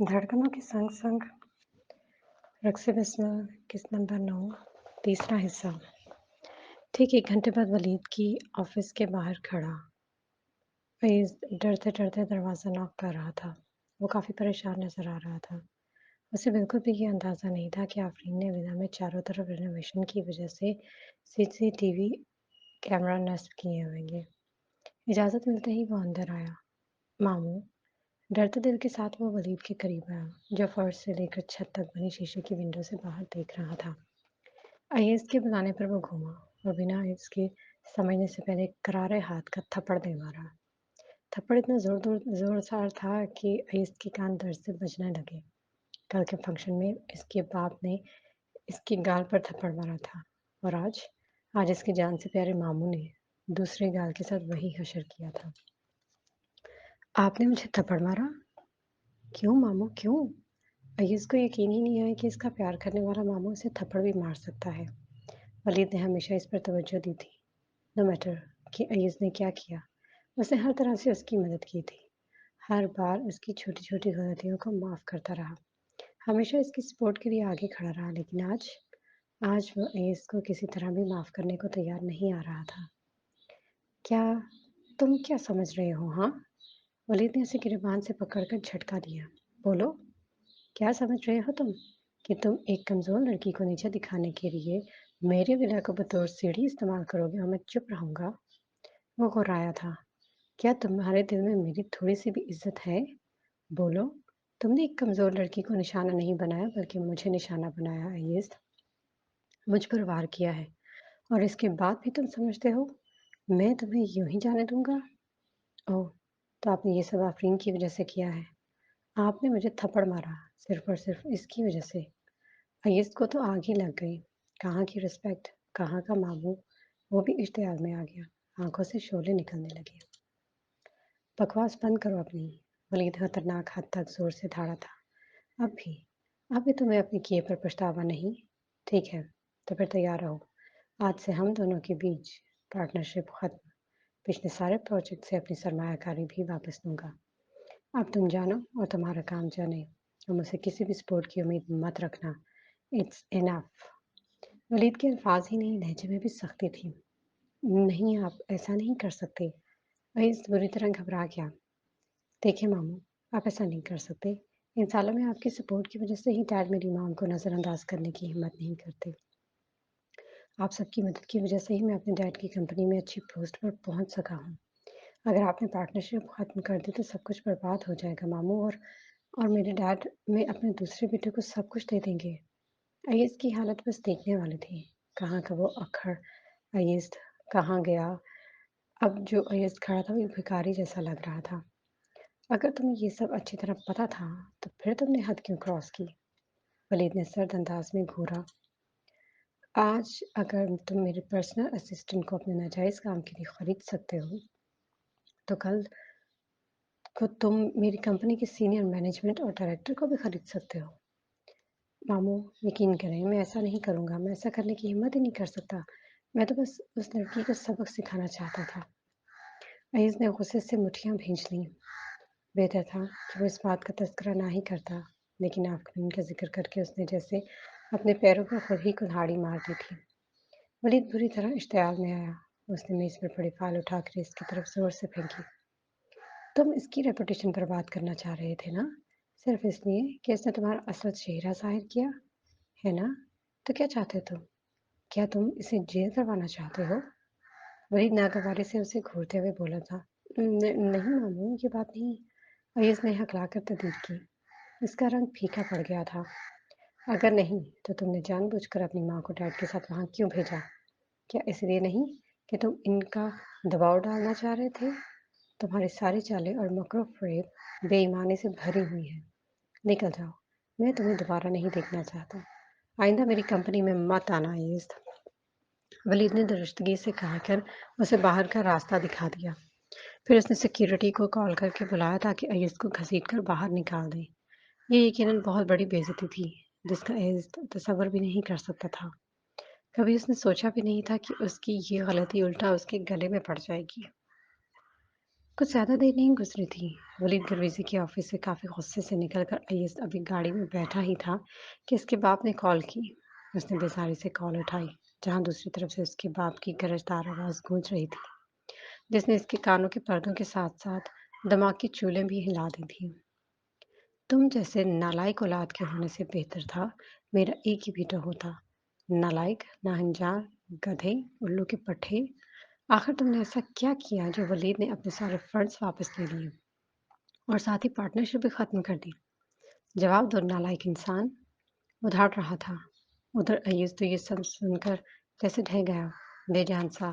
धड़कनों के संग संग रक्से बिस्मिल किस नंबर 9 तीसरा हिस्सा। ठीक 1 घंटे बाद वलीद की ऑफिस के बाहर खड़ा फैज़ डरते डरते दरवाज़ा नॉक कर रहा था। वो काफ़ी परेशान नज़र आ रहा था। उसे बिल्कुल भी ये अंदाज़ा नहीं था कि आफरीन ने विला में चारों तरफ रिनोवेशन की वजह से सीसीटीवी कैमरा नस्ब किए होंगे। इजाज़त मिलते ही वो अंदर आया। मामू डरते दिल के साथ वो वलीद के करीब आया, जो फर्श से लेकर छत तक बनी शीशे की विंडो से बाहर देख रहा था। अय्यज के बुलाने पर वो घूमा और बिना इसके समझने से पहले एक करारे हाथ का थप्पड़ दे मारा। थप्पड़ इतना जोरदार था कि अय्यज के कान दर्द से बजने लगे। कल के फंक्शन में इसके बाप ने इसकी गाल पर थप्पड़ मारा था और आज आज इसकी जान से प्यारे मामू ने दूसरे गाल के साथ वही हशर किया था। आपने मुझे थप्पड़ मारा? क्यों मामू क्यों? अय्यज को यकीन ही नहीं आया कि इसका प्यार करने वाला मामू उसे थप्पड़ भी मार सकता है। वलीद ने हमेशा इस पर तवज्जो दी थी। नो मैटर कि अय्यज ने क्या किया, उसने हर तरह से उसकी मदद की थी। हर बार उसकी छोटी-छोटी गलतियों को माफ़ करता रहा। हमेशा इसकी सपोर्ट के लिए आगे खड़ा रहा, लेकिन आज वो अय्यज को किसी तरह भी माफ़ करने को तैयार नहीं आ रहा था। क्या तुम क्या समझ रहे हो, हाँ? वलीद ने उसे गिरेबान से पकड़कर झटका दिया। बोलो, क्या समझ रहे हो तुम? कि तुम एक कमज़ोर लड़की को नीचे दिखाने के लिए मेरे विला को बतौर सीढ़ी इस्तेमाल करोगे और मैं चुप रहूँगा? वो घुर्राया था। क्या तुम्हारे दिल में मेरी थोड़ी-सी भी इज़्ज़त है? बोलो, तुमने एक कमज़ोर लड़की को निशाना नहीं बनाया बल्कि मुझे निशाना बनाया अय्यज़। मुझ पर वार किया है और इसके बाद भी तुम समझते हो मैं तुम्हें यूँ ही जाने दूँगा? ओह! तो आपने ये सब आफ़रीन की वज़ह से किया है। आपने मुझे थप्पड़ मारा सिर्फ़ और सिर्फ़ इसकी वज़ह से। अय्यज़ को तो आग ही लग गई। कहाँ की रिस्पेक्ट, कहाँ का मामू, वो भी इश्तियाल में आ गया। आँखों से शोले निकलने लगे। बकवास बंद करो अपनी। वलीद खतरनाक हद तक ज़ोर से दहाड़ा था। अब भी अब भी तुम्हें अपने किए पर पछतावा नहीं? ठीक है, तो फिर तैयार रहो। आज से हम दोनों के बीच पार्टनरशिप खत्म। पिछले सारे प्रोजेक्ट से अपनी सरमायाकारी भी वापस लूँगा। अब तुम जानो और तुम्हारा काम जाने और मुझसे किसी भी सपोर्ट की उम्मीद मत रखना। It's enough. वलीद के अल्फाज ही नहीं, लहजे में भी सख्ती थी। नहीं, आप ऐसा नहीं कर सकते। अय्यज़ बुरी तरह घबरा गया। देखिए मामू, आप ऐसा नहीं कर सकते। इन सालों में आपकी सपोर्ट की वजह से ही डैड मेरी माँग को नज़रअंदाज करने की हिम्मत नहीं करते। आप सबकी मदद की वजह से ही मैं अपने डैड की कंपनी में अच्छी पोस्ट पर पहुँच सका हूँ। अगर आपने पार्टनरशिप ख़त्म कर दी तो सब कुछ बर्बाद हो जाएगा मामू और मेरे डैड में अपने दूसरे बेटे को सब कुछ दे देंगे। अय्यज़ की हालत बस देखने वाली थी। कहाँ का वो अक्खड़ अय्यज़ कहाँ गया? अब जो अय्यज़ खड़ा था वो भिखारी जैसा लग रहा था। अगर तुम्हें ये सब अच्छी तरह पता था, तो फिर तुमने हद क्यों क्रॉस की? वलीद ने सर्द अंदाज में घूरा। आज अगर तुम मेरे पर्सनल असिस्टेंट को अपने नाजायज़ काम के लिए खरीद सकते हो, तो कल को तुम मेरी कंपनी के सीनियर मैनेजमेंट और डायरेक्टर को भी खरीद सकते हो। मामू, यकीन करें, मैं ऐसा नहीं करूँगा। मैं ऐसा करने की हिम्मत ही नहीं कर सकता। मैं तो बस उस लड़की को सबक सिखाना चाहता था। अय्यज़ ने गुस्से से मुठियाँ भींच लीं। बेहतर था कि वो इस बात का तज़किरा ना ही करता, लेकिन आफ़रीन का ज़िक्र करके उसने जैसे अपने पैरों पर खुद ही कुल्हाड़ी मार दी थी। वलीद बुरी तरह इश्तियाल में आया। उसने मेज़ पर पड़ी फ़ाइल उठाकर इसकी तरफ ज़ोर से फेंकी। तुम इसकी रेपुटेशन बर्बाद करना चाह रहे थे ना? सिर्फ़ इसलिए कि इसने तुम्हारा असल चेहरा ज़ाहिर किया, है ना? तो क्या चाहते तुम? क्या तुम इसे जेल करवाना चाहते हो? वलीद नागवारी से उसे घूरते हुए बोला था। नहीं मामू, ये बात नहीं। अय्यज़ ने हकलाकर तदीद की। इसका रंग फीका पड़ गया था। अगर नहीं, तो तुमने जानबूझकर अपनी माँ को डैड के साथ वहाँ क्यों भेजा? क्या इसलिए नहीं कि तुम इनका दबाव डालना चाह रहे थे? तुम्हारी सारी चालें और मकरो-फ़रेब बेईमानी से भरी हुई हैं। निकल जाओ, मैं तुम्हें दोबारा नहीं देखना चाहता। आइंदा मेरी कंपनी में मत आना अय्यज़। वलीद ने दुरुस्तगी से कहकर उसे बाहर का रास्ता दिखा दिया। फिर उसने सिक्योरिटी को कॉल करके बुलाया ताकि अय्यज़ को घसीटकर बाहर निकाल दें। ये यकीनन बहुत बड़ी बेइज्जती थी, जिसका अय्यज़ तसव्वुर भी नहीं कर सकता था। कभी उसने सोचा भी नहीं था कि उसकी ये गलती उल्टा उसके गले में पड़ जाएगी। कुछ ज़्यादा देर नहीं गुज़री थी। वलीद दरवेज़े के ऑफ़िस से काफ़ी गुस्से से निकलकर अय्यज़ अभी गाड़ी में बैठा ही था कि उसके बाप ने कॉल की। उसने बेसारी से कॉल उठाई, जहाँ दूसरी तरफ से उसके बाप की गरजदार आवाज़ गूंज रही थी, जिसने इसके कानों के पर्दों के साथ-साथ दिमाग की चूलें भी हिला दी थीं। तुम जैसे नालायक औलाद के होने से बेहतर था, मेरा एक ही बेटा होता। नालायक, नाहंजार, गधे, उल्लू के पट्टे। आखिर तुमने ऐसा क्या किया जो वलीद ने अपने सारे फंड्स वापस ले लिए और साथ ही पार्टनरशिप भी खत्म कर दी? जवाब दो नालायक इंसान। वो धाड़ रहा था। उधर अय्यूज तो ये सब सुनकर जैसे ढह गया, बेजान सा।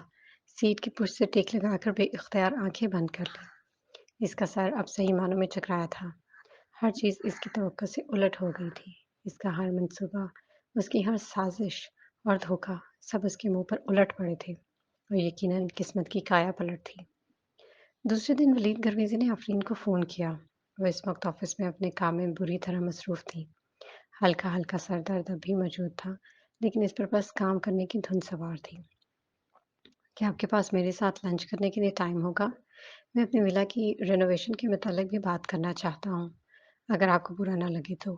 सीट की पुश से टेक लगाकर बेइख्तियार आंखें बंद कर ली। इसका सर अब सही मानों में चकराया था। हर चीज़ इसकी तवक्को से उलट हो गई थी। इसका हर मंसूबा, उसकी हर साज़िश और धोखा सब उसके मुँह पर उलट पड़े थे और यकीनन किस्मत की काया पलट थी। दूसरे दिन वलीद गर्मीज़ी ने आफ़रीन को फ़ोन किया। वो इस वक़्त ऑफ़िस में अपने काम में बुरी तरह मसरूफ़ थी। हल्का-हल्का सर दर्द अब भी मौजूद था, लेकिन इस पर बस काम करने की धुन सवार थी। क्या आपके पास मेरे साथ लंच करने के लिए टाइम होगा? मैं अपनी विला की रेनोवेशन के मुतालिक भी बात करना चाहता हूँ, अगर आपको बुरा ना लगे तो।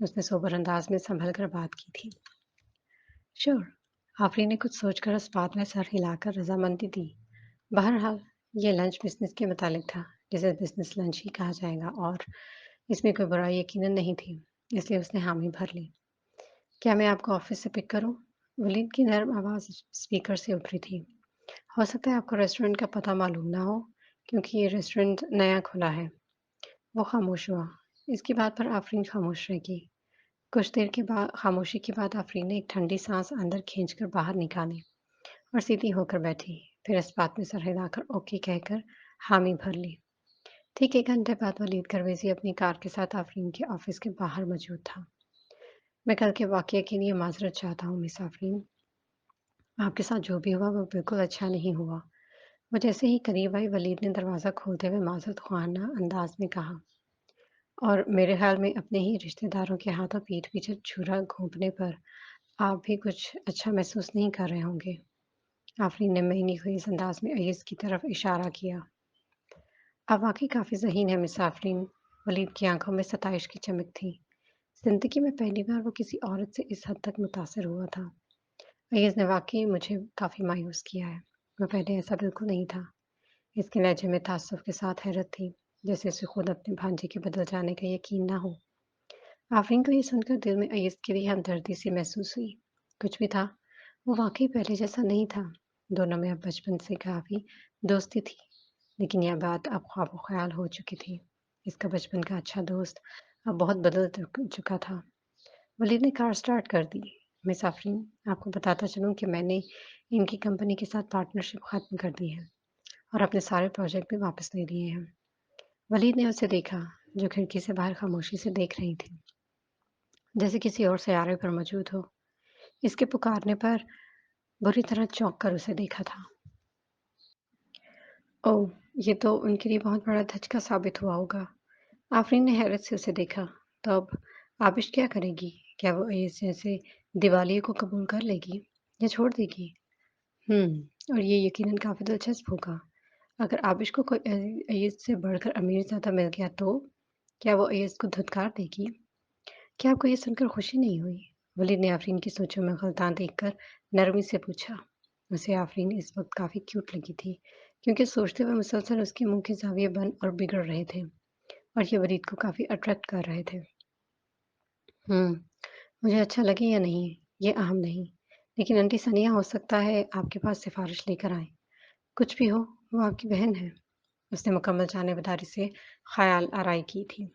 उसने सोबर अंदाज में संभल कर बात की थी। श्योर। आफरीन ने कुछ सोचकर उस बात में सर हिलाकर रजामंदी दी। बहरहाल, ये लंच बिजनेस के मुतालिक था, जिसे बिजनेस लंच ही कहा जाएगा, और इसमें कोई बुराई यकीनन नहीं थी, इसलिए उसने हामी भर ली। क्या मैं आपको ऑफिस से पिक करूं? वलीद की नर्म आवाज स्पीकर से उभरी थी। हो सकता है आपको रेस्टोरेंट का पता मालूम ना हो, क्योंकि ये रेस्टोरेंट नया खुला है। वो खामोश हुआ। इसकी बात पर आफरीन खामोश रह गई। कुछ देर के बाद खामोशी के बाद आफरीन ने एक ठंडी सांस अंदर खींचकर बाहर निकाली और सीधी होकर बैठी। फिर इस बात में सर हिलाकर ओके कहकर हामी भर ली। ठीक 1 घंटे बाद वलीद करवेजी अपनी कार के साथ आफरीन के ऑफिस के बाहर मौजूद था। मैं कल के वाकये के लिए माजरत चाहता हूँ मिस आफरीन। आपके साथ जो भी हुआ वो बिल्कुल अच्छा नहीं हुआ। वो जैसे ही करीब आई, वलीद ने दरवाज़ा खोलते हुए माज़रत ख़्वाहाना अंदाज़ में कहा, और मेरे ख़्याल में अपने ही रिश्तेदारों के हाथों पीठ पीछे छुरा घोंपने पर आप भी कुछ अच्छा महसूस नहीं कर रहे होंगे। आफ़रीन ने महीनी ख़ेज़ अंदाज़ में अय्यज़ की तरफ इशारा किया। आप वाक़ई काफ़ी ज़हीन हैं मिस आफ़रीन। वलीद की आँखों में सताइश की चमक थी। ज़िंदगी में पहली बार वो किसी औरत से इस हद तक मुतासिर हुआ था। अय्यज़ ने वाक़ई मुझे काफ़ी मायूस किया है। मैं पहले ऐसा बिल्कुल नहीं था। इसके लहजे में ताज्जुब के साथ हैरत थी, जैसे उसे खुद अपने भांजे के बदल जाने का यकीन ना हो। आफ़रीन को ये सुनकर दिल में अय्यज़ के लिए हमदर्दी सी महसूस हुई। कुछ भी था, वो वाक़ई पहले जैसा नहीं था। दोनों में अब बचपन से काफ़ी दोस्ती थी, लेकिन यह बात अब ख्वाब ख़याल हो चुकी थी। इसका बचपन का अच्छा दोस्त अब बहुत बदल चुका था। वलीद ने कार स्टार्ट कर दी। मिस आफ़रीन, आपको बताता चलूँ कि मैंने इनकी कंपनी के साथ पार्टनरशिप ख़त्म कर दी है और अपने सारे प्रोजेक्ट भी वापस ले लिए हैं। वलीद ने उसे देखा, जो खिड़की से बाहर खामोशी से देख रही थी, जैसे किसी और सैयारे पर मौजूद हो। इसके पुकारने पर बुरी तरह चौंक कर उसे देखा था। ओह! ये तो उनके लिए बहुत बड़ा धचका साबित हुआ होगा। आफ़रीन ने हैरत से उसे देखा। तो अब आबिश क्या करेगी? क्या वो अय्यज़ जैसे दिवालिये को कबूल कर लेगी या छोड़ देगी? और ये यकीनन काफ़ी दिलचस्प होगा। अगर आबिश को कोई अय्यज़ से बढ़कर अमीरज़ादा मिल गया तो? क्या वो अय्यज़ को धुतकार देगी? क्या आपको ये सुनकर खुशी नहीं हुई? वलीद ने आफ़रीन की सोचों में ग़ल्तान देखकर नरमी से पूछा। उसे आफ़रीन इस वक़्त काफ़ी क्यूट लगी थी, क्योंकि सोचते हुए मुसलसल उसके मुँह के ज़ाविये बंद और बिगड़ रहे थे और ये वलीद को काफ़ी अट्रैक्ट कर रहे थे। हुँ, मुझे अच्छा लगे या नहीं, ये अहम नहीं। लेकिन आंटी सनिया हो सकता है आपके पास सिफ़ारिश लेकर आएँ। कुछ भी हो, वो आपकी बहन है। उसने मुकम्मल जानबदारी से ख़याल आराई की थी।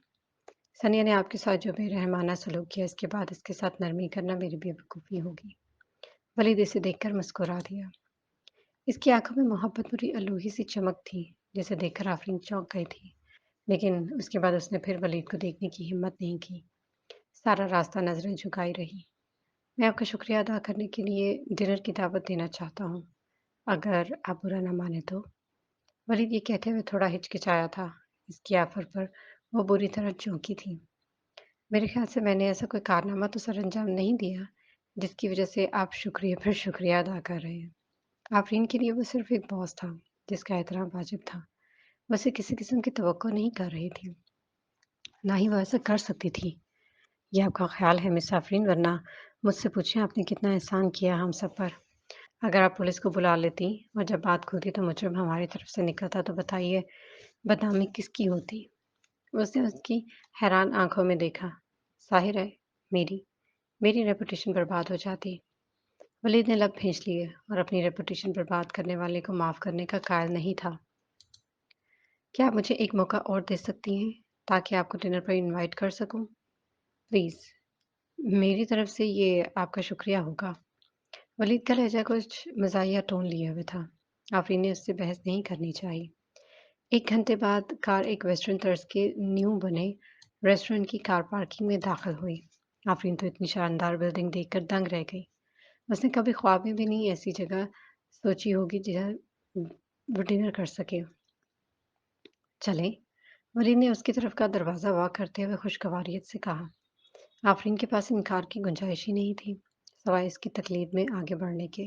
सनिया ने आपके साथ जो बेरहमाना सलूक किया, इसके बाद इसके साथ नरमी करना मेरी बेवकूफ़ी होगी। वलीद इसे देखकर मुस्कुरा दिया। इसकी आँखों में मोहब्बत भरी अलोही सी चमक थी, जिसे देखकर आफ़रीन चौंक गई थी। लेकिन उसके बाद उसने फिर वलीद को देखने की हिम्मत नहीं की। सारा रास्ता नज़रें झुकाई रही। मैं आपका शुक्रिया अदा करने के लिए डिनर की दावत देना चाहता हूँ, अगर आप बुरा ना मानें तो। वलीद ये कहते हुए थोड़ा हिचकिचाया था। इसकी ऑफ़र पर वो बुरी तरह चौंकी थी। मेरे ख़्याल से मैंने ऐसा कोई कारनामा तो सरअंजाम नहीं दिया, जिसकी वज़ह से आप शुक्रिया पर शुक्रिया अदा कर रहे हैं। आफ़रीन के लिए वो सिर्फ़ एक बॉस था, जिसका एहतराम वाजिब था। वैसे किसी किस्म की तवक्को नहीं कर रही थी, ना ही वो ऐसा कर सकती थी। ये आपका ख़्याल है मिस आफ़रीन, वरना मुझसे पूछें आपने कितना एहसान किया हम सब पर। अगर आप पुलिस को बुला लेती और जब बात खुलती तो मुजरिम हमारी तरफ से निकलता तो बताइए बदनामी किसकी होती? उसने उसकी हैरान आँखों में देखा। ज़ाहिर है मेरी। मेरी रेपुटेशन बर्बाद हो जाती। वलीद ने लब खींच लिए और अपनी रेपुटेशन बर्बाद करने वाले को माफ़ करने का कायल नहीं था। क्या आप मुझे एक मौका और दे सकती हैं ताकि आपको डिनर पर इनवाइट कर सकूं? प्लीज़। मेरी तरफ से ये आपका शुक्रिया होगा। वलीद का लहजा कुछ मज़ाहिया टोन लिए हुए था। आफरीन ने उससे बहस नहीं करनी चाहिए। 1 घंटे बाद कार एक वेस्टर्न तर्ज के न्यू बने रेस्टोरेंट की कार पार्किंग में दाखिल हुई। आफरीन तो इतनी शानदार बिल्डिंग देखकर दंग रह गई। उसने कभी ख्वाब में भी नहीं ऐसी जगह सोची होगी जहाँ वो डिनर कर सके। चलें? वलीद ने उसकी तरफ का दरवाज़ा वॉक करते हुए खुशगवारियत से कहा। आफरीन के पास इनकार की गुंजाइश ही नहीं थी, सवाए इसकी तकलीद में आगे बढ़ने के।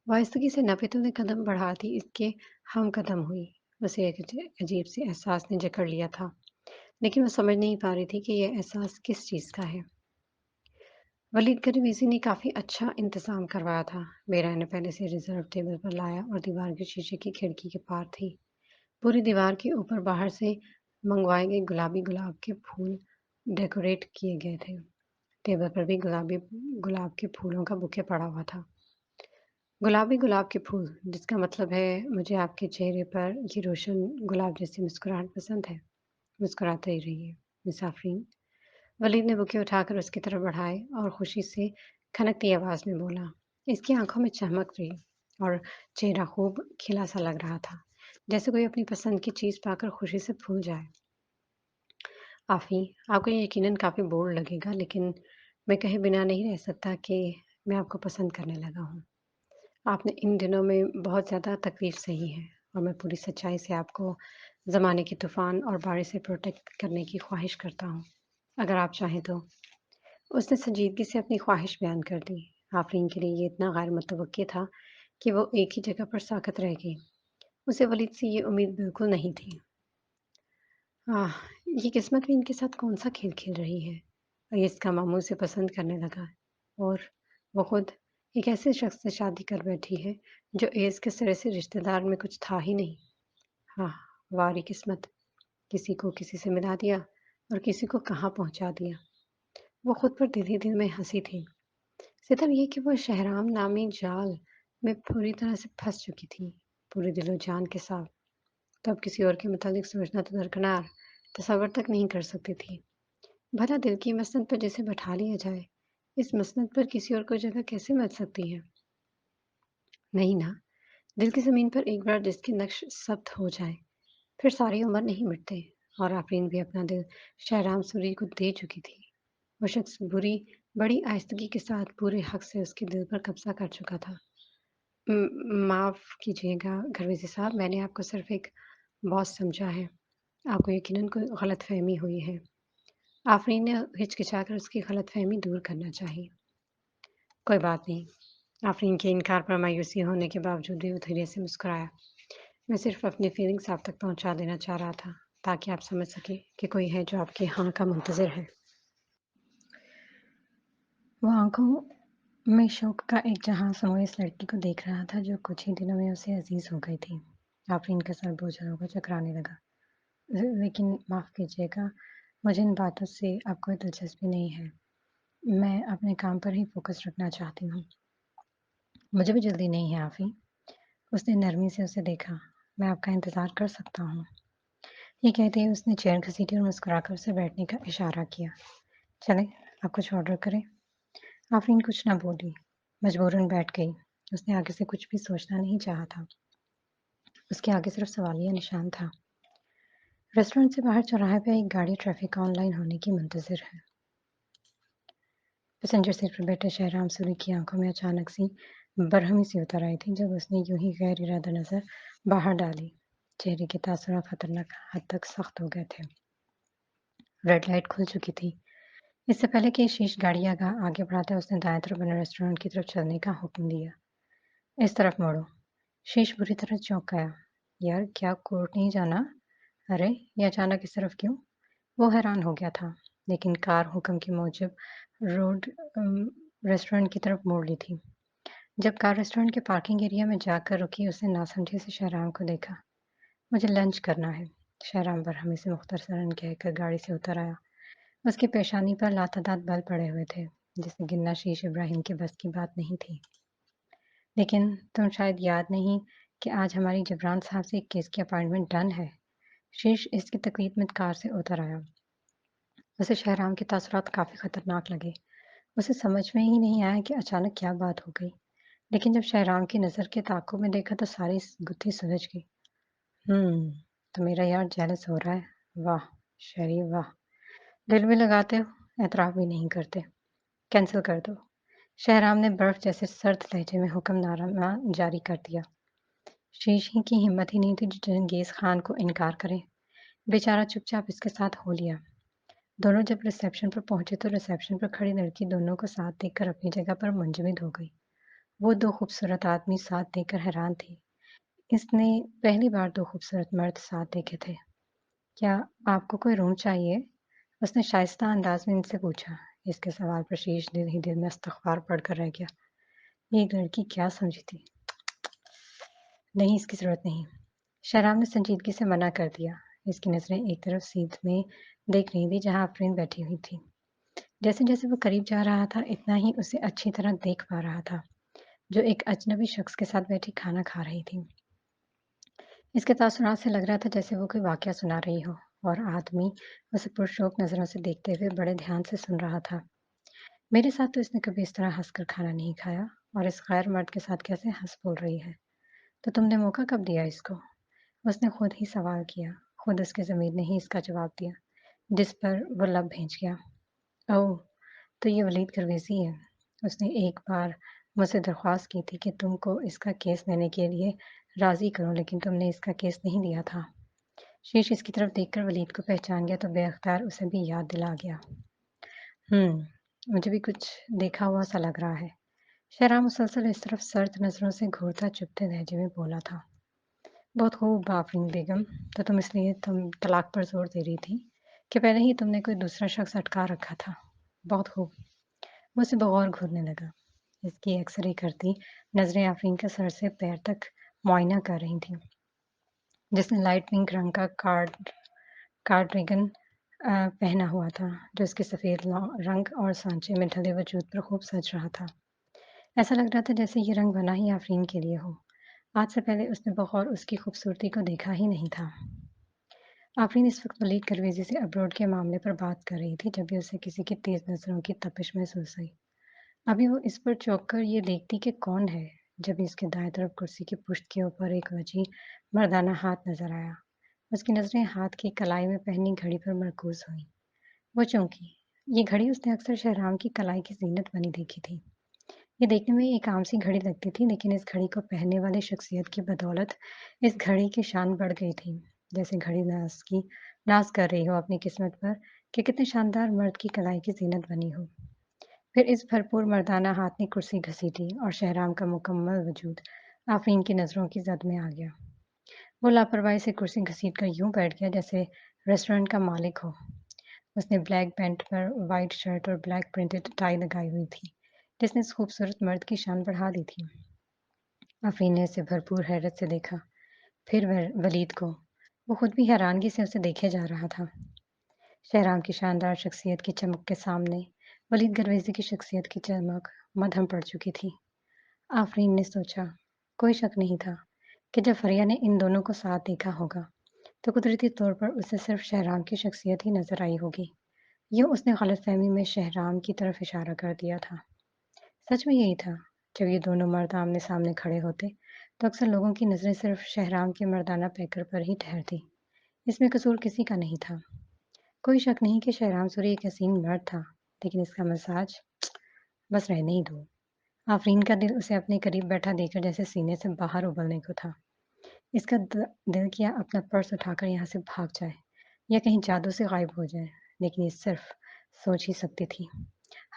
वाहिस्तगी से नफितों ने कदम बढ़ाती इसके हम कदम हुई। उसे एक अजीब से एहसास ने जकड़ लिया था, लेकिन वो समझ नहीं पा रही थी कि यह एहसास किस चीज़ का है। वलीद करीब इसी ने काफ़ी अच्छा इंतज़ाम करवाया था। मेरा ने पहले से रिज़र्व टेबल पर लाया और दीवार के शीशे की खिड़की के पार थी। पूरी दीवार के ऊपर बाहर से मंगवाए गए गुलाबी गुलाब के फूल डेकोरेट किए गए थे। टेबल पर भी गुलाबी गुलाब के फूलों का बुके पड़ा हुआ था। गुलाबी गुलाब के फूल, जिसका मतलब है मुझे आपके चेहरे पर ये रोशन गुलाब जैसी मुस्कुराहट पसंद है। मुस्कुराते ही रहिए, मिस आफरीन। वलीद ने बुके उठाकर उसकी तरफ बढ़ाए और खुशी से खनकती आवाज में बोला। इसकी आंखों में चमक थी और चेहरा खूब खिला सा लग रहा था, जैसे कोई अपनी पसंद की चीज पाकर खुशी से फूल जाए। आफी, आपको ये यकीनन काफी बोल्ड लगेगा, लेकिन मैं कहे बिना नहीं रह सकता कि मैं आपको पसंद करने लगा हूँ। आपने इन दिनों में बहुत ज़्यादा तकलीफ सही है और मैं पूरी सच्चाई से आपको ज़माने के तूफ़ान और बारिश से प्रोटेक्ट करने की ख़्वाहिश करता हूँ, अगर आप चाहें तो। उसने संजीदगी से अपनी ख़्वाहिश बयान कर दी। आफ़रीन के लिए ये इतना गैर मुतवक्किल था कि वो एक ही जगह पर साकत रह गई। उसे वलीद से ये उम्मीद बिल्कुल नहीं थी। आह! ये किस्मत भी इनके साथ कौन-सा खेल खेल रही है। ये इसका मामू उसे पसंद करने लगा और वो खुद एक ऐसे शख्स से शादी कर बैठी है, जो एज के सिरे से रिश्तेदार में कुछ था ही नहीं। हाँ, वारी किस्मत, किसी को किसी से मिला दिया और किसी को कहाँ पहुँचा दिया। वो खुद पर दिल ही दिल में हँसी थी। सिर्फ ये कि वो शहराम नामी जाल में पूरी तरह से फँस चुकी थी, पूरे दिलो जान के साथ। तो अब किसी और के मुतालिक सोचना तो दरकिनार, तसव्वुर तक नहीं कर सकती थी। भला दिल की मसनद पर जिसे बैठा लिया जाए, इस मसनद पर किसी और को जगह कैसे मिल सकती है? नहीं ना, दिल की ज़मीन पर एक बार जिसके नक्श ज़ब्त हो जाएँ, फिर सारी उम्र नहीं मिटते। और आफ़रीन भी अपना दिल शहराम सूरी को दे चुकी थी। वो शख्स बड़ी आहिस्तगी के साथ पूरे हक से उसके दिल पर कब्ज़ा कर चुका था। माफ़ कीजिएगा घरवेज़ी साहब, मैंने आपको सिर्फ़ एक बॉस समझा है। आपको यकीनन कोई गलतफ़हमी हुई है। आफ़रीन ने हिचकिचाकर उसकी गलतफ़हमी दूर करना चाही। कोई बात नहीं। आफ़रीन के इनकार पर मायूसी होने के बावजूद भी वो धीरे से मुस्कुराया। मैं सिर्फ़ अपनी फीलिंग्स आप तक पहुँचा देना चाह रहा था, ताकि आप समझ सकें कि कोई है जो आपके हाँ का मुंतज़िर है। वो आँखों में शौक का एक जहां समाए इस लड़की को देख रहा था, जो कुछ ही दिनों में उसे अज़ीज़ हो गई थी। आफ़रीन का सर बोझल होकर चकराने लगा। लेकिन माफ़ कीजिएगा, मुझे इन बातों से अब कोई दिलचस्पी नहीं है। मैं अपने काम पर ही फ़ोकस रखना चाहती हूँ। मुझे भी जल्दी नहीं है आफ़ी। उसने नरमी से उसे देखा। मैं आपका इंतज़ार कर सकता हूँ। ये कहते ही उसने चेयर घसीटी और मुस्कुराकर उसे बैठने का इशारा किया। चलें, आप कुछ ऑर्डर करें? आफ़रीन कुछ न बोली, मजबूरन बैठ गई। उसने आगे से कुछ भी सोचना नहीं चाहा था। उसके आगे सिर्फ सवालिया निशान था। रेस्टोरेंट से बाहर चौराहे पे एक गाड़ी ट्रैफिक ऑन लाइन होने की मुंतज़िर है। पैसेंजर सीट पर बैठे शहराम सूरी की आंखों में अचानक सी बरहमी सी उतर आई थी, जब उसने यूं ही गैर इरादा नजर बाहर डाली। चेहरे के तासुरात खतरनाक हद तक सख्त हो गए थे। रेड लाइट खुल चुकी थी। इससे पहले कि शीश गाड़ी आगे बढ़ाते उसने दाएं तरफ बने रेस्टोरेंट की तरफ चलने का हुक्म दिया। इस तरफ मुड़ो। शीश बुरी तरह चौंक गया। यार, क्या कोर्ट नहीं जाना? अरे! ये अचानक इस तरफ क्यों? वो हैरान हो गया था, लेकिन कार हुक्म के मूजब रोड रेस्टोरेंट की तरफ मोड़ ली थी। जब कार रेस्टोरेंट के पार्किंग एरिया में जाकर रुकी, उसने नासमझी से शहराम को देखा। मुझे लंच करना है। शहराम बरहमी से मुख्तसरन कहकर गाड़ी से उतर आया। उसकी पेशानी पर लातदाद बल पड़े हुए थे, जिसे गिनना शीश इब्राहिम के बस की बात नहीं थी। लेकिन तुम शायद याद नहीं कि आज हमारी जबरान साहब से एक केस की अपॉइंटमेंट डन है। शीश इसकी तकलीफ में कार से उतर आया। उसे शहराम के तासुरात काफ़ी खतरनाक लगे। उसे समझ में ही नहीं आया कि अचानक क्या बात हो गई। लेकिन जब शहराम की नज़र के ताक़ुब में देखा तो सारी गुत्थी सुलझ गई। तो मेरा यार जेलस हो रहा है। वाह! शरी वाह! दिल भी लगाते हो, एतराफ़ भी नहीं करते। कैंसल कर दो। शहराम ने बर्फ़ जैसे सर्द लहजे में हुक्मनामा जारी कर दिया। शीश ही की हिम्मत ही नहीं थी जो चंगेज़ खान को इनकार करे। बेचारा चुपचाप इसके साथ हो लिया। दोनों जब रिसेप्शन पर पहुंचे तो रिसेप्शन पर खड़ी लड़की दोनों को साथ देखकर अपनी जगह पर मुंजमद हो गई। वो दो खूबसूरत आदमी साथ देखकर हैरान थी। इसने पहली बार दो खूबसूरत मर्द साथ देखे थे। क्या आपको कोई रूम चाहिए? उसने शाइस्ता अंदाज में इनसे पूछा। इसके सवाल पर शीश दिल ही दिल में इस्तग़फ़ार पढ़कर रह गया। ये लड़की क्या समझी थी? नहीं, इसकी ज़रूरत नहीं। शहराम ने संजीदगी से मना कर दिया। इसकी नज़रें एक तरफ सीट में देख रही थी जहाँ आफरीन बैठी हुई थी। जैसे-जैसे वो करीब जा रहा था, इतना ही उसे अच्छी तरह देख पा रहा था, जो एक अजनबी शख्स के साथ बैठी खाना खा रही थी। इसके तासुरात से लग रहा था जैसे वो कोई वाक़या सुना रही हो और आदमी उसे पुरशौक नज़रों से देखते हुए बड़े ध्यान से सुन रहा था। मेरे साथ तो इसने कभी इस तरह हँसकर खाना नहीं खाया और इस गैर मर्द के साथ कैसे हँस बोल रही है। तो तुमने मौका कब दिया इसको? उसने खुद ही सवाल किया। खुद उसकी ज़मीर ने ही इसका जवाब दिया, जिस पर वो लब भींच गया। ओह! तो ये वलीद करवेज़ी है। उसने एक बार मुझसे दरख्वास्त की थी कि तुमको इसका केस लेने के लिए राज़ी करूँ, लेकिन तुमने इसका केस नहीं लिया था। शीश इसकी तरफ देखकर वलीद को पहचान गया तो बेअख्तियार उसे भी याद दिला गया। मुझे भी कुछ देखा हुआ सा लग रहा है। शहराम मुसलसल इस तरफ सर्द नज़रों से घूरता चुभते लहजे में बोला था। बहुत खूब आफ़रीन बेगम, तो तुम तलाक पर ज़ोर दे रही थी कि पहले ही तुमने कोई दूसरा शख्स अटका रखा था। बहुत खूब। वो उसे बगौर घूरने लगा। इसकी एक्स-रे करती नज़रें आफ़रीन के सर से पैर तक मुआयना कर रही थीं, जिसने लाइट पिंक रंग का कार्डिगन पहना हुआ था, जो उसके सफ़ेद रंग और सांचे में ढले वजूद पर खूब सज रहा था। ऐसा लग रहा था जैसे ये रंग बना ही आफ़रीन के लिए हो। आज से पहले उसने बगौर उसकी खूबसूरती को देखा ही नहीं था। आफ़रीन इस वक़्त वलीद करवेज़ी से अब्रोड के मामले पर बात कर रही थी जब भी उसे किसी की तेज़ नज़रों की तपिश महसूस हुई। अभी वो इस पर चौंक कर ये देखती कि कौन है, जब इसके दाएँ तरफ कुर्सी की पुश्त के ऊपर एक वजीह मर्दाना हाथ नज़र आया। उसकी नज़रें हाथ की कलाई में पहनी घड़ी पर मरकूज़ हुईं। वो चौंकी। ये घड़ी उसने अक्सर शहराम की कलाई की ज़ीनत बनी देखी थी। ये देखने में एक आम सी घड़ी लगती थी, लेकिन इस घड़ी को पहनने वाली शख्सियत की बदौलत इस घड़ी की शान बढ़ गई थी। जैसे घड़ी नाज़ कर रही हो अपनी किस्मत पर कि कितने शानदार मर्द की कलाई की ज़ीनत बनी हो। फिर इस भरपूर मर्दाना हाथ ने कुर्सी घसीटी और शहराम का मुकम्मल वजूद आफ़रीन की नज़रों की ज़द में आ गया। वो लापरवाही से कुर्सी घसीट कर यूँ बैठ गया जैसे रेस्टोरेंट का मालिक हो। उसने ब्लैक पैंट पर वाइट शर्ट और ब्लैक प्रिंटेड टाई लगाई हुई थी, जिसने इस खूबसूरत मर्द की शान बढ़ा दी थी। आफ़रीन ने उसे भरपूर हैरत से देखा, फिर वलीद को। वो खुद भी हैरानगी से उसे देखे जा रहा था। शहराम की शानदार शख्सियत की चमक के सामने वलीद करवेज़ी की शख्सियत की चमक मद्धम पड़ चुकी थी। आफ़रीन ने सोचा, कोई शक नहीं था कि जब फ़रिया ने इन दोनों को साथ देखा होगा, तो कुदरती तौर पर उसे सिर्फ़ शहराम की शख्सियत ही नज़र आई होगी। यूँ उसने गलतफ़हमी में शहराम की तरफ इशारा कर दिया था। सच में यही था। जब ये दोनों मर्द आमने-सामने खड़े होते, तो अक्सर लोगों की नज़रें सिर्फ़ शहराम के मर्दाना पैकर पर ही ठहरती। इसमें कसूर किसी का नहीं था। कोई शक नहीं कि शहराम सूरी एक हसीन मर्द था, लेकिन इसका मज़ाज बस रहने ही दो। आफ़रीन का दिल उसे अपने करीब बैठा देखकर जैसे सीने से बाहर उबलने को था। इसका दिल किया अपना पर्स उठाकर यहाँ से भाग जाए या कहीं जादू से गायब हो जाए, लेकिन ये सिर्फ सोच ही सकती थी।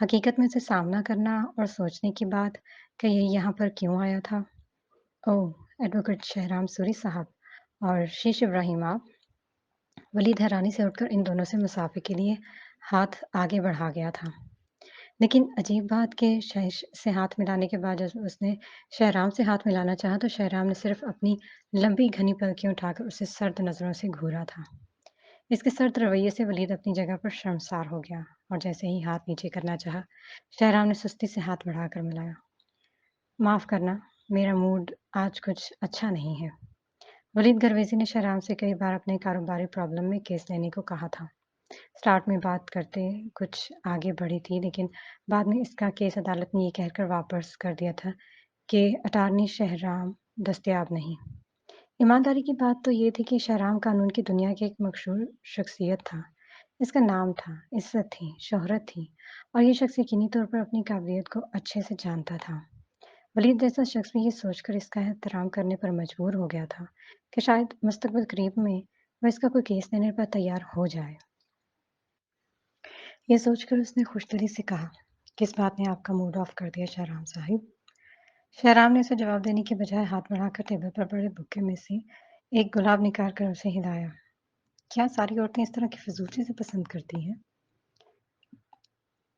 हकीकत में उसे सामना करना और सोचने के बाद कि ये यहाँ पर क्यों आया था। ओह! एडवोकेट शहराम सूरी साहब और शीश इब्राहिम आप। वलीद हैरानी से उठकर इन दोनों से मुसाफ़े के लिए हाथ आगे बढ़ा गया था। लेकिन अजीब बात कि शह से हाथ मिलाने के बाद जब उसने शहराम से हाथ मिलाना चाहा, तो शहराम ने सिर्फ़ अपनी लंबी घनी पलकें उठाकर उसे सर्द नज़रों से घूरा था। इसके सर्द रवैये से वलीद अपनी जगह पर शर्मसार हो गया और जैसे ही हाथ नीचे करना चाहा, शहराम ने सुस्ती से हाथ बढ़ाकर मिलाया। "माफ़ करना, मेरा मूड आज कुछ अच्छा नहीं है।" वलीद गर्वेज़ी ने शहराम से कई बार अपने कारोबारी प्रॉब्लम में केस लेने को कहा था। स्टार्ट में बात करते कुछ आगे बढ़ी थी, लेकिन बाद में इसका केस अदालत ने ये कहकर वापस कर दिया था कि अटॉर्नी शहराम दस्तयाब नहीं। ईमानदारी की बात तो ये थी कि शहराम कानून की दुनिया की एक मशहूर शख्सियत था। इसका नाम था, इज़्ज़त थी, शोहरत थी और ये शख्स यकीनी तौर पर अपनी काबिलियत को अच्छे से जानता था। वलीद जैसा शख्स भी ये सोचकर इसका एहतराम करने पर मजबूर हो गया था कि शायद मुस्तक़बिल करीब में वह इसका कोई केस लेने पर तैयार हो जाए। ये सोचकर उसने खुशदिली से कहा, "किस बात ने आपका मूड ऑफ कर दिया शहराम साहिब?" शहराम ने उसे जवाब देने के बजाय हाथ बढ़ाकर टेबल पर पड़े बुके में से एक गुलाब निकाल कर उसे हिलाया। "क्या सारी औरतें इस तरह की फ़िज़ूल चीज़ें पसंद करती हैं?"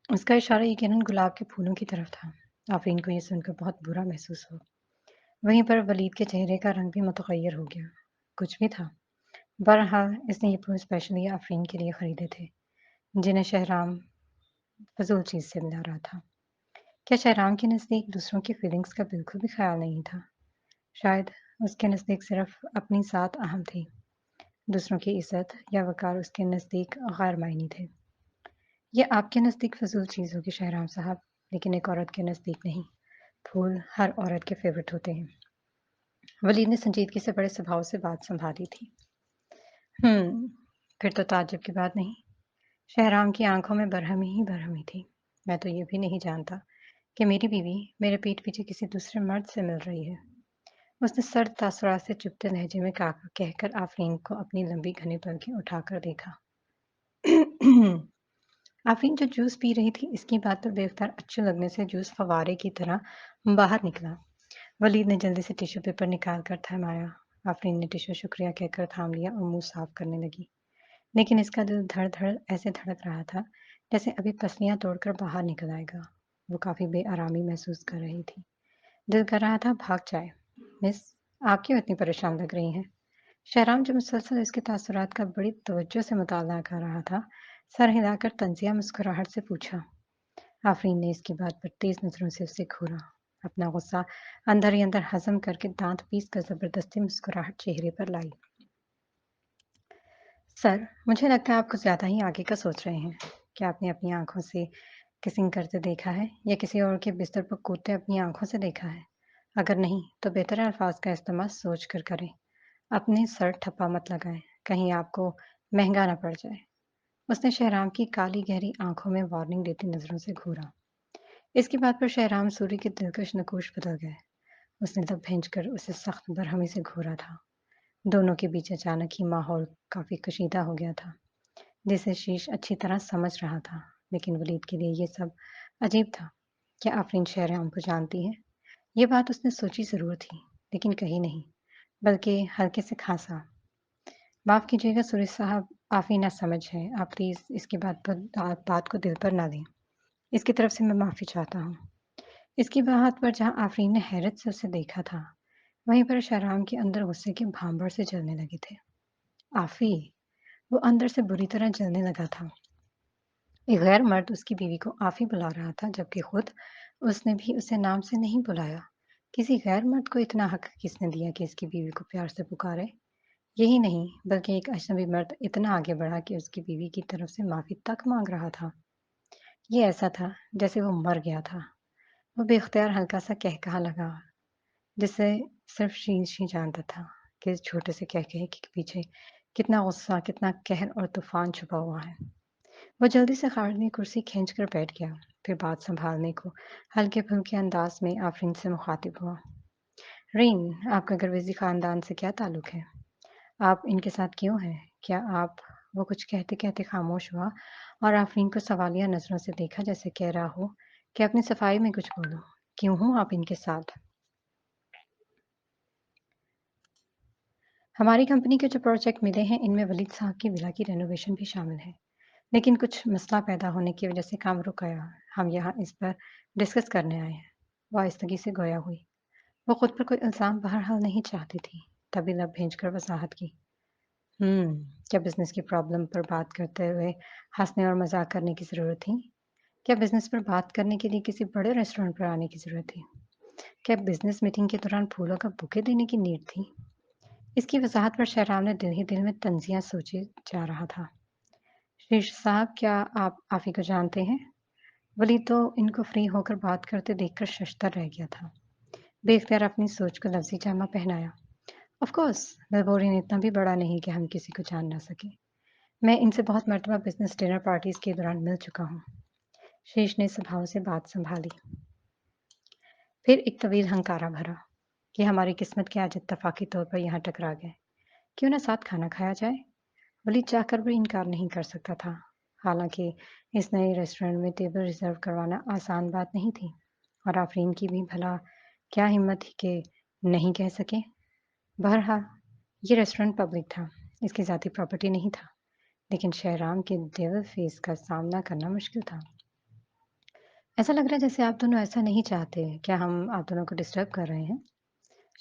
उसका इशारा यकीनन गुलाब के फूलों की तरफ था। आफ़रीन को ये सुनकर बहुत बुरा महसूस हुआ। वहीं पर वलीद के चेहरे का रंग भी मुतग़य्यर हो गया। कुछ भी था। बहरहाल इसने ये फूल स्पेशली आफ़रीन के लिए खरीदे थे, जिन्हें शहराम फ़िज़ूल चीज़ से मिला रहा था। क्या शहराम के नज़दीक दूसरों की फीलिंग्स का बिल्कुल भी ख़्याल नहीं था? शायद उसके नज़दीक सिर्फ़ अपनी ज़ात अहम थी। दूसरों की इज़्ज़त या वक़ार उसके नज़दीक गैर मायनी थे। ये आपके नज़दीक फ़िज़ूल चीज़ होगी शहराम साहब, लेकिन एक औरत के नज़दीक नहीं। फूल हर औरत के फ़ेवरेट होते हैं। वलीद ने संजीदगी से बड़े स्वभाव से बात सँभाली थी। फिर तो ताज्जुब की बात नहीं। शहराम की आँखों में बरहमी ही बरहमी थी। मैं तो ये भी नहीं जानता कि मेरी बीवी मेरे पीठ पीछे किसी दूसरे मर्द से मिल रही है। उसने सर्द तासुरात से चुभते लहजे में कहकर आफ़रीन को अपनी लंबी घनी पलकें उठाकर देखा। आफ़रीन जो जूस पी रही थी, इसकी बात पर बेख्तियार अच्छे लगने से जूस फव्वारे की तरह बाहर निकला। वलीद ने जल्दी से टिश्यू पेपर निकाल कर थमाया। आफ़रीन ने टिश्यू शुक्रिया कहकर थाम लिया और मुँह साफ करने लगी। लेकिन इसका दिल धड़-धड़ ऐसे धड़क रहा था, जैसे अभी पसलियाँ तोड़कर बाहर निकल आएगा। वो काफ़ी बेआरामी महसूस कर रही थी। दिल कर रहा था भाग जाए। मिस, आप क्यों इतनी परेशान लग रही हैं? शहराम जो मुसलसल इसके तासुरात का बड़ी तवज्जो से मुताला कर रहा था, सर हिलाकर तंज़िया मुस्कुराहट से पूछा। आफ़रीन ने इसकी बात पर तेज़ नज़रों से उसे घूरा। अपना गुस्सा अंदर ही अंदर हज़म करके दाँत पीस कर ज़बरदस्ती मुस्कुराहट चेहरे पर लाई। सर, मुझे लगता है आप कुछ ज़्यादा ही आगे का सोच रहे हैं। क्या आपने अपनी आँखों से किसिंग करते देखा है या किसी और के बिस्तर पर कूदते अपनी आँखों से देखा है? अगर नहीं, तो बेहतर है अल्फ़ाज़ का इस्तेमाल सोच कर करें। अपने सर ठप्पा मत लगाएँ, कहीं आपको महँगा ना पड़ जाए। उसने शहराम की काली गहरी आँखों में वार्निंग देती नज़रों से घूरा। इसकी बात पर शहराम सूरी के दिलकश नकूश बदल गए। उसने लब भींचकर उसे सख्त बरहमी से घूरा था। दोनों के बीच अचानक ही माहौल काफ़ी कशीदा हो गया था, जिसे शीश अच्छी तरह समझ रहा था। लेकिन वलीद के लिए ये सब अजीब था। क्या आफ़रीन शहराम को जानती है? ये बात उसने सोची ज़रूर थी, लेकिन कही नहीं, बल्कि हल्के से खाँसा। माफ़ कीजिएगा सुरेश साहब, आप ही नासमझ हैं। आप प्लीज़ इसकी बात को दिल पर ना लें। इसकी तरफ से मैं माफ़ी चाहता हूँ। इसकी बात पर जहाँ आफ़रीन ने हैरत से उसे देखा था, वहीं पर शहराम के अंदर गुस्से के भांबड़ से जलने लगे थे। आफ़ी! वो अंदर से बुरी तरह जलने लगा था। एक गैर मर्द उसकी बीवी को आफ़ी बुला रहा था, जबकि खुद उसने भी उसे नाम से नहीं बुलाया। किसी गैर मर्द को इतना हक़ किसने दिया कि उसकी बीवी को प्यार से पुकारे? यही नहीं, बल्कि एक अजनबी मर्द इतना आगे बढ़ा कि उसकी बीवी की तरफ से माफ़ी तक माँग रहा था। ये ऐसा था जैसे वो मर गया था। वो बेख्तियार हल्का-सा कहकहा लगा, जिसे सिर्फ़ शीश ही जानता था कि इस छोटे से कहकहे के पीछे कितना गुस्सा, कितना कहर और तूफ़ान छुपा हुआ है। वो जल्दी से खाली कुर्सी खींचकर बैठ गया, फिर बात सँभालने को हल्के-फुल्के अंदाज़ में आफ़रीन से मुख़ातिब हुआ। "रीन, आपका गर्विज़ी ख़ानदान से क्या ताल्लुक़ है? आप इनके साथ क्यों हैं? क्या आप" वो कुछ कहते-कहते ख़ामोश हुआ और आफ़रीन को सवालिया नज़रों से देखा, जैसे कह रहा हो कि अपनी सफ़ाई में कुछ बोलो। "क्यों हूँ आप इनके साथ?" हमारी कंपनी के जो प्रोजेक्ट मिले हैं, इनमें वलीद साहब की विला की रेनोवेशन भी शामिल है। लेकिन कुछ मसला पैदा होने की वजह से काम रुक गया। हम यहाँ इस पर डिस्कस करने आए हैं। वो आहिस्तगी से गोया हुई। वो खुद पर कोई इल्ज़ाम बहरहाल नहीं चाहती थी। तभी लब भेंचकर वजाहत की। क्या बिज़नेस की प्रॉब्लम पर बात करते हुए हँसने और मज़ाक करने की ज़रूरत थी? क्या बिज़नेस पर बात करने के लिए किसी बड़े रेस्टोरेंट पर आने की ज़रूरत थी? क्या बिज़नेस मीटिंग के दौरान फूलों का बुके देने की नीड थी? इसकी वजाहत पर शहराम ने दिल ही दिल में तंज़ियाँ सोचे जा रहा था। शीर्ष साहब, क्या आप ही को जानते हैं? वली तो इनको फ्री होकर बात करते देखकर शशतर रह गया था। बेख्तियार अपनी सोच को लफ्ज़ी जामा पहनाया। ऑफ कोर्स, मेलबोर्न इतना भी बड़ा नहीं कि हम किसी को जान ना सकें। मैं इनसे बहुत मर्तबा बिज़नेस डिनर पार्टीज़ के दौरान मिल चुका हूँ। शीश ने स्वभाव से बात संभाली। फिर एक तवील हंकारा भरा कि हमारी किस्मत के आज इत्तफाकी तौर पर यहाँ टकरा गए। क्यों ना साथ खाना खाया जाए? वली चाहकर भी इनकार नहीं कर सकता था। हालांकि इस नए रेस्टोरेंट में टेबल रिजर्व करवाना आसान बात नहीं थी और आफरीन की भी भला क्या हिम्मत थी कि नहीं कह सके। बहरहाल ये रेस्टोरेंट पब्लिक था, इसकी ज़ाती प्रॉपर्टी नहीं था, लेकिन शहराम के डेविल फेस का सामना करना मुश्किल था। ऐसा लग रहा है जैसे आप दोनों ऐसा नहीं चाहते। क्या हम आप दोनों को डिस्टर्ब कर रहे हैं?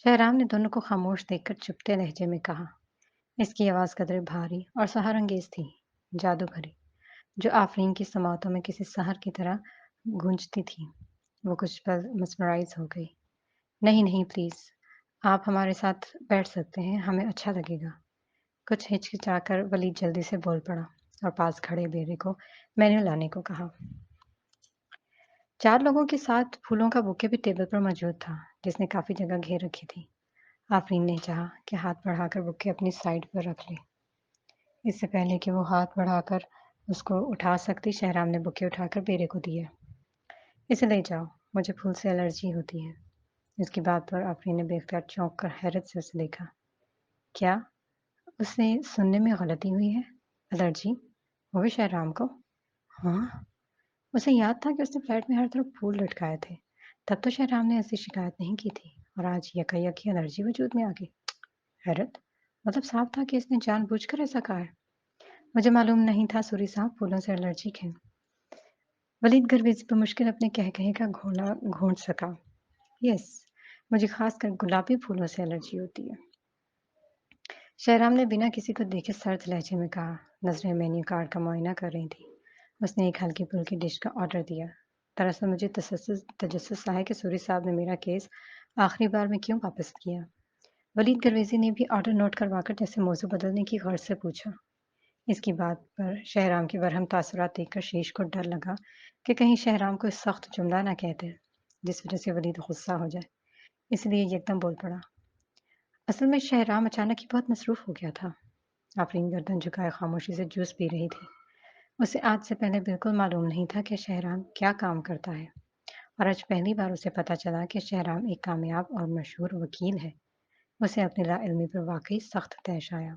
शहराम ने दोनों को खामोश देखकर चुपते लहजे में कहा। इसकी आवाज़ कदरे भारी और सहारंगेज थी, जादू भरी, जो आफरीन की समातों में किसी सहर की तरह गूंजती थी। वो कुछ पल मस्मराइज हो गई। नहीं नहीं, प्लीज़, आप हमारे साथ बैठ सकते हैं, हमें अच्छा लगेगा। कुछ हिचकिचाकर वलीद जल्दी से बोल पड़ा और पास खड़े बेरे को मेन्यू लाने को कहा। 4 लोगों के साथ फूलों का बुके भी टेबल पर मौजूद था, जिसने काफ़ी जगह घेर रखी थी। आफरीन ने चाहा कि हाथ बढ़ाकर बुके अपनी साइड पर रख ले। इससे पहले कि वो हाथ बढ़ाकर उसको उठा सकती, शहराम ने बुके उठाकर बेरे को दिया। इसे ले जाओ, मुझे फूल से एलर्जी होती है। इसकी बात पर आफरीन ने बेख्तियार चौंक कर हैरत से उसे देखा। क्या? उसे सुनने में गलती हुई है? एलर्जी? वो भी शहराम को? हाँ। उसे याद था कि उसने फ्लैट में हर तरफ फूल लटकाए थे। तब तो शहराम ने ऐसी शिकायत नहीं की थी और आज यकायक एलर्जी वजूद में आ गई। हैरत! मतलब साफ था कि इसने जानबूझकर ऐसा कहा है। मुझे मालूम नहीं था सूरी साहब फूलों से एलर्जिक हैं। वलीद गर्विज़ बमुश्किल अपने कह-कहे का घोला घोंट सका। यस, मुझे खासकर गुलाबी फूलों से एलर्जी होती है। शहराम ने बिना किसी को देखे सर्द लहजे में कहा। नजरें मेन्यू कार्ड का मुआयना कर रही थी। उसने एक हल्की फुल्की डिश का ऑर्डर दिया। दरअसल मुझे तजस्सुस सा है कि सूरी साहब ने मेरा केस आखिरी बार में क्यों वापस किया। वलीद गर्वेज़ी ने भी ऑर्डर नोट करवाकर जैसे मौजू बदलने की गर्ज से पूछा। इसकी बात पर शहराम के बरहम तासुरात देखकर शीश को डर लगा कि कहीं शहराम को सख्त जुमला ना कह दे, जिस वजह से वलीद गुस्सा हो जाए। इसलिए यकदम बोल पड़ा। असल में शहराम अचानक ही बहुत मसरूफ हो गया था। आफरीन गर्दन झुकाए खामोशी से जूस पी रही थी। उसे आज से पहले बिल्कुल मालूम नहीं था कि शहराम क्या काम करता है और आज पहली बार उसे पता चला कि शहराम एक कामयाब और मशहूर वकील है। उसे अपनी लाइल्मी पर वाकई सख्त तैश आया।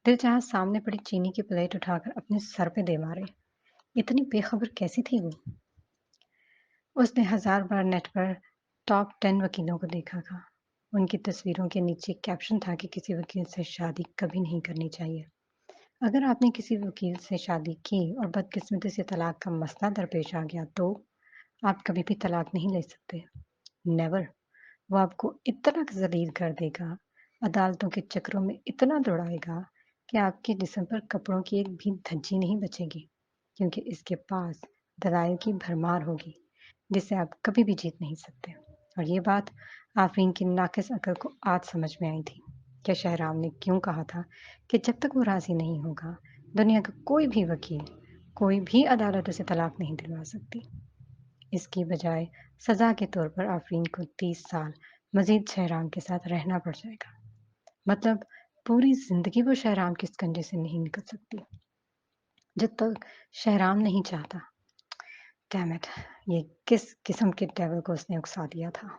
दिल चाहा सामने पड़ी चीनी की प्लेट उठाकर अपने सर पे दे मारे। इतनी बेखबर कैसी थी वो? उसने हजार बार नेट पर टॉप 10 वकीलों को देखा था। उनकी तस्वीरों के नीचे कैप्शन था कि किसी वकील से शादी कभी नहीं करनी चाहिए। अगर आपने किसी वकील से शादी की और बदकिस्मती से तलाक का मसला दरपेश आ गया तो आप कभी भी तलाक नहीं ले सकते। नेवर। वो आपको इतना ज़लील कर देगा, अदालतों के चक्रों में इतना दौड़ाएगा कि आपके जिस्म पर कपड़ों की एक भी धज्जी नहीं बचेगी, क्योंकि इसके पास दलाइल की भरमार होगी, जिसे आप कभी भी जीत नहीं सकते। और ये बात आफरीन की नाकिस अकल को आज समझ में आई थी कि शहराम ने क्यों कहा था कि जब तक वो राज़ी नहीं होगा, दुनिया का कोई भी वकील, कोई भी अदालत उसे तलाक नहीं दिलवा सकती। इसकी बजाय सज़ा के तौर पर आफरीन को 30 साल मज़ीद शहराम के साथ रहना पड़ जाएगा। मतलब पूरी ज़िंदगी वो शहराम के स्कंजे से नहीं निकल सकती, जब तक शहराम नहीं चाहता। Damn it! ये किस किस्म के डेविल को उसने उकसा दिया था।